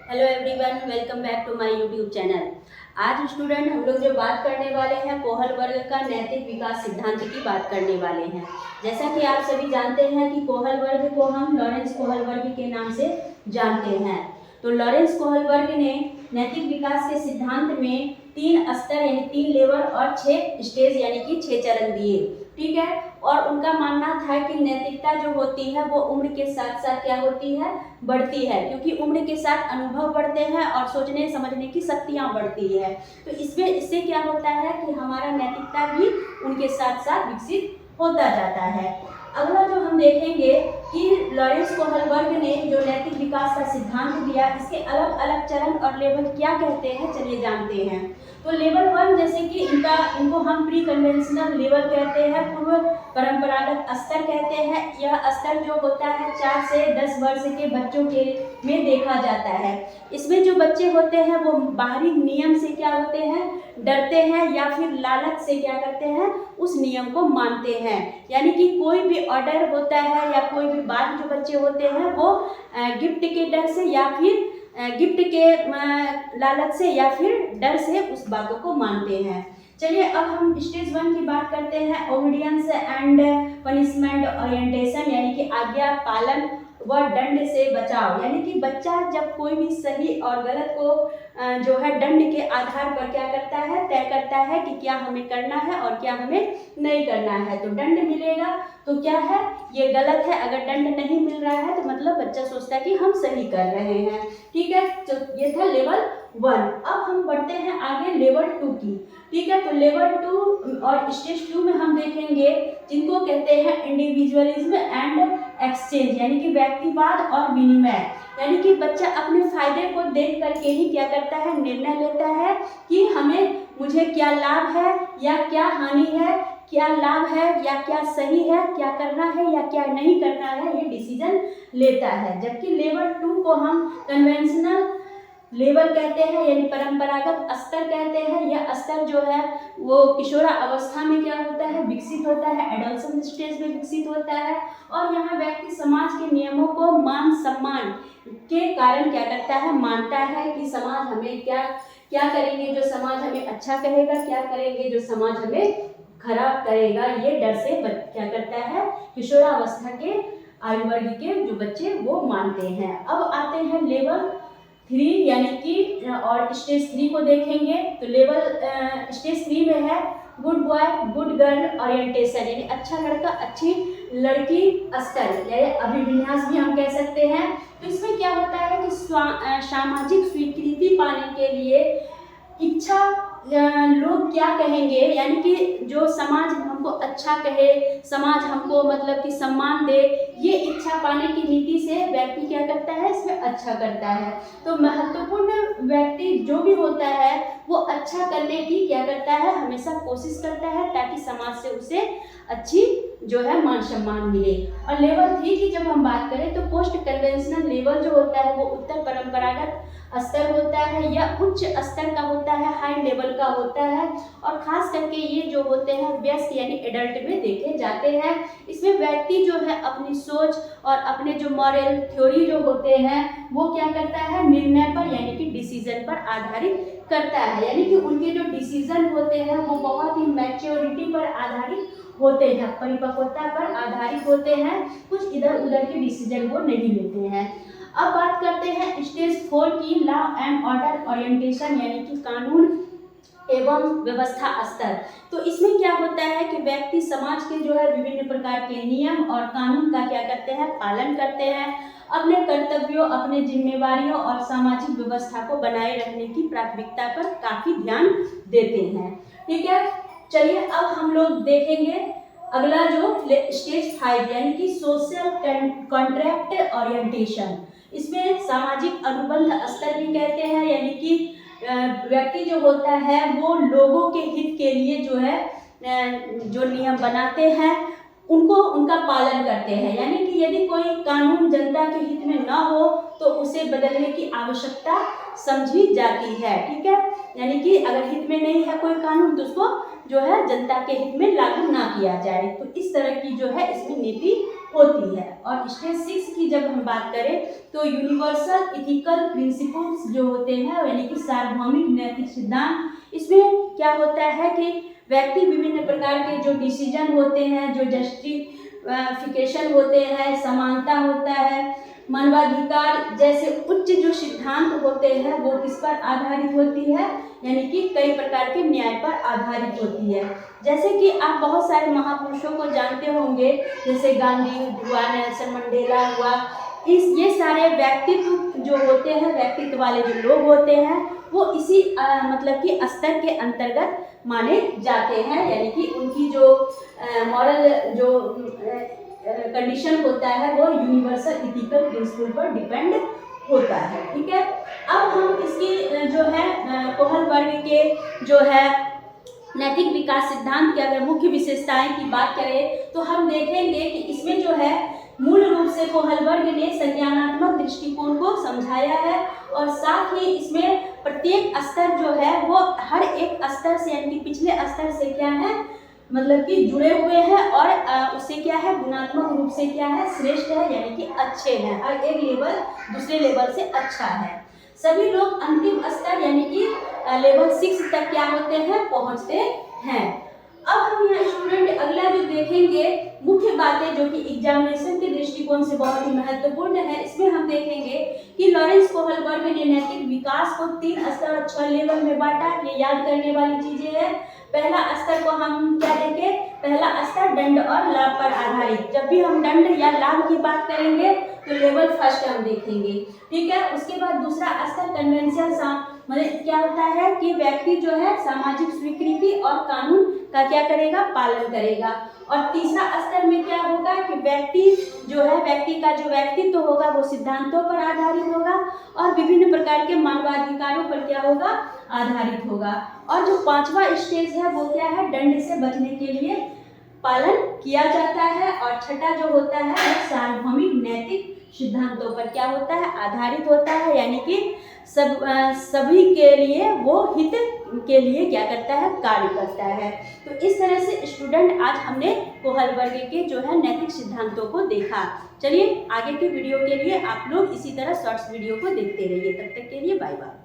Hello everyone, welcome back to my YouTube channel. आज student हम लोग जो बात करने वाले हैं कोहल वर्ग का नैतिक विकास सिद्धांत की बात करने वाले हैं। जैसा कि आप सभी जानते हैं कि कोहल वर्ग को हम लॉरेंस कोहल वर्ग के नाम से जानते हैं। तो लॉरेंस कोहल वर्ग ने नैतिक विकास के सिद्धांत में 3 स्तर यानी 3 लेवल और 6 स्टेज यानी कि 6 चरण दिए। ठीक है। और उनका मानना था कि नैतिकता जो होती है वो उम्र के साथ साथ क्या होती है, बढ़ती है, क्योंकि उम्र के साथ अनुभव बढ़ते हैं और सोचने समझने की शक्तियाँ बढ़ती है। तो इससे क्या होता है कि हमारा नैतिकता भी उनके साथ साथ विकसित होता जाता है। अगला जो हम देखेंगे कि लॉरेंस कोहल वर्ग ने जो नैतिक विकास का सिद्धांत दिया, इसके अलग अलग चरण और लेवल क्या कहते हैं, चलिए जानते हैं। तो लेवल 1 जैसे कि इनको हम प्री कन्वेंशनल लेवल कहते हैं, पूर्व परंपरागत स्तर कहते हैं। यह स्तर जो होता है 4 से 10 वर्ष के बच्चों के में देखा जाता है। इसमें जो बच्चे होते हैं वो बाहरी नियम से क्या होते हैं, डरते हैं या फिर लालच से क्या करते हैं, उस नियम को मानते हैं। यानी कि कोई भी ऑर्डर होता है या कोई भी बात जो बच्चे होते हैं वो गिफ्ट के डर से या फिर गिफ्ट के लालच से या फिर डर से उस बातों को मानते हैं। चलिए अब हम स्टेज 1 की बात करते हैं, ओबीडियंस एंड पनिशमेंट ओरिएंटेशन, यानी कि आज्ञा पालन व दंड से बचाव। यानी कि बच्चा जब कोई भी सही और गलत को जो है दंड के आधार पर क्या करता है, तय करता है कि क्या हमें करना है और क्या हमें नहीं करना है। तो दंड मिलेगा तो क्या है, ये गलत है। अगर दंड नहीं मिल रहा है तो मतलब बच्चा सोचता है कि हम सही कर रहे हैं। ठीक है, तो ये था लेवल 1। अब हम बढ़ते हैं आगे लेवल 2 की। ठीक है, तो लेवल 2 और स्टेज 2 में हम देखेंगे जिनको कहते हैं इंडिविजुअलिज्म एंड एक्सचेंज, यानी कि व्यक्तिवाद और विनिमय। यानी कि बच्चा अपने फायदे को देख करके ही क्या करता है, निर्णय लेता है कि मुझे क्या लाभ है या क्या हानि है, क्या लाभ है या क्या सही है, क्या करना है या क्या नहीं करना है, ये डिसीजन लेता है। जबकि लेवल 2 को हम कन्वेंशनल लेवल कहते हैं, यानी परंपरागत स्तर कहते हैं। यह स्तर जो है वो किशोरा अवस्था में क्या होता है, विकसित होता है, एडोलसेंट स्टेज में विकसित होता है। और यहाँ व्यक्ति समाज के नियमों को मान सम्मान के कारण क्या करता है, मानता है कि समाज हमें क्या क्या करेंगे, जो समाज हमें अच्छा कहेगा, क्या करेंगे जो समाज हमें खराब करेगा, ये डर से क्या करता है, किशोरावस्था के आयु वर्ग के जो बच्चे वो मानते हैं। अब आते हैं लेवल 3 यानी कि और स्टेज 3 को देखेंगे। तो लेवल स्टेज 3 में है good boy good girl orientation, यानी अच्छा लड़का अच्छी लड़की स्तर, यानी अभिविन्यास भी हम कह सकते हैं। तो इसमें क्या होता है कि सामाजिक स्वीकृति पाने के लिए इच्छा लोग क्या कहेंगे, यानी कि जो समाज हमको अच्छा कहे, समाज हमको मतलब कि सम्मान दे, ये इच्छा पाने की नीति से व्यक्ति क्या करता है, इसमें अच्छा करता है। तो महत्वपूर्ण व्यक्ति जो भी होता है वो अच्छा करने की क्या करता है, हमेशा कोशिश करता है ताकि समाज से उसे अच्छी जो है मान सम्मान मिले। और लेवल 3 की जब हम बात करें तो पोस्ट कन्वेंशनल लेवल जो होता है वो उत्तर परंपरागत स्तर होता है या उच्च स्तर का होता है, हाई लेवल का होता है। और खास करके ये जो होते हैं व्यस्त यानी एडल्ट में देखे जाते हैं। इसमें व्यक्ति जो है अपनी सोच और अपने जो मॉरल थ्योरी जो होते हैं वो क्या करता है, निर्णय पर यानी कि डिसीजन पर आधारित करता है। यानी कि उनके जो डिसीजन होते हैं वो बहुत ही मैच्योरिटी पर आधारित होते हैं, परिपक्वता पर आधारित होते हैं, कुछ इधर उधर के डिसीजन वो नहीं लेते हैं। अब बात करते हैं स्टेज 4 की, लॉ एंड ऑर्डर ओरिएंटेशन, यानी कि कानून एवं व्यवस्था स्तर। तो इसमें क्या होता है कि व्यक्ति समाज के जो है विभिन्न प्रकार के नियम और कानून का क्या करते हैं, पालन करते हैं, अपने कर्तव्यों, अपने जिम्मेवारियों और सामाजिक व्यवस्था को बनाए रखने की प्राथमिकता पर काफी ध्यान देते हैं। ठीक है, चलिए अब हम लोग देखेंगे अगला जो स्टेज 5 यानी कि सोशल कॉन्ट्रैक्ट ओरिएंटेशन। इसमें सामाजिक अनुबंध स्तर भी कहते हैं, यानी कि व्यक्ति जो होता है वो लोगों के हित के लिए जो है जो नियम बनाते हैं उनका पालन करते हैं। यानी कि यदि कोई कानून जनता के हित में ना हो तो उसे बदलने की आवश्यकता समझी जाती है। ठीक है, यानी कि अगर हित में नहीं है कोई कानून तो उसको जो है जनता के हित में लागू ना किया जाए। तो इस तरह की जो है इसमें नीति होती है। और स्टेज 6 की जब हम बात करें तो यूनिवर्सल इथिकल प्रिंसिपल्स जो होते हैं यानी कि सार्वभौमिक नैतिक सिद्धांत, इसमें क्या होता है कि व्यक्ति विभिन्न प्रकार के जो डिसीजन होते हैं, जो जस्टिफिकेशन होते हैं, समानता होता है, मानवाधिकार जैसे उच्च जो सिद्धांत होते हैं वो किस पर आधारित होती है, यानी कि कई प्रकार के न्याय पर आधारित होती है। जैसे कि आप बहुत सारे महापुरुषों को जानते होंगे, जैसे गांधी हुआ, नेल्सन मंडेला हुआ, ये सारे व्यक्तित्व जो होते हैं, व्यक्तित्व वाले जो लोग होते हैं वो इसी मतलब कि स्तर के अंतर्गत माने जाते हैं, यानी कि उनकी जो मॉरल जो कंडीशन होता है वो यूनिवर्सल इथिकल प्रिंसिपल पर डिपेंड होता है। ठीक है, अब हम इसकी जो है कोहल वर्ग के जो है नैतिक विकास सिद्धांत की अगर मुख्य विशेषताएं की बात करें तो हम देखेंगे कि इसमें जो है मूल रूप से कोहल वर्ग ने संज्ञानात्मक दृष्टिकोण को समझाया है और साथ ही इसमें प्रत्येक स्तर जो है वो हर एक स्तर से यानी कि पिछले स्तर से क्या है मतलब कि जुड़े हुए हैं और उससे क्या है गुणात्मक रूप से क्या है श्रेष्ठ है, यानी कि अच्छे हैं, हर एक लेवल दूसरे लेवल से अच्छा है। सभी लोग अंतिम स्तर यानी कि लेवल 6 तक क्या होते हैं पहुंचते हैं। अब हम यहाँ स्टूडेंट अगला जो देखेंगे मुख्य बातें जो कि एग्जामिनेशन के दृष्टिकोण से बहुत ही महत्वपूर्ण है, इसमें हम देखेंगे कि लॉरेंस कोहल वर्ग ने नैतिक विकास को 3 स्तर और 6 लेवल में बांटा। ये याद करने वाली चीजें हैं। पहला स्तर को हम क्या देंगे, पहला स्तर दंड और लाभ पर आधारित। जब भी हम दंड या लाभ की बात करेंगे तो लेवल फर्स्ट हम देखेंगे। ठीक है, उसके बाद दूसरा स्तर कन्वेंशन, मतलब क्या होता है कि व्यक्ति जो है सामाजिक स्वीकृति और कानून का क्या करेगा पालन करेगा। और तीसरा स्तर में क्या होगा कि व्यक्ति जो है व्यक्ति का जो व्यक्तित्व होगा वो सिद्धांतों पर आधारित होगा और विभिन्न प्रकार के मानवाधिकारों पर क्या होगा आधारित होगा। और जो 5वां स्टेज है वो क्या है दंड से बचने के लिए पालन किया जाता है। और छठा जो होता है वो सार्वभौमिक नैतिक सिद्धांतों पर क्या होता है आधारित होता है, यानी कि सभी के लिए वो हित के लिए क्या करता है कार्य करता है। तो इस तरह से स्टूडेंट आज हमने कोहल वर्ग के जो है नैतिक सिद्धांतों को देखा। चलिए आगे के वीडियो के लिए आप लोग इसी तरह शॉर्ट्स वीडियो को देखते रहिए। तब तक के लिए बाय बाय।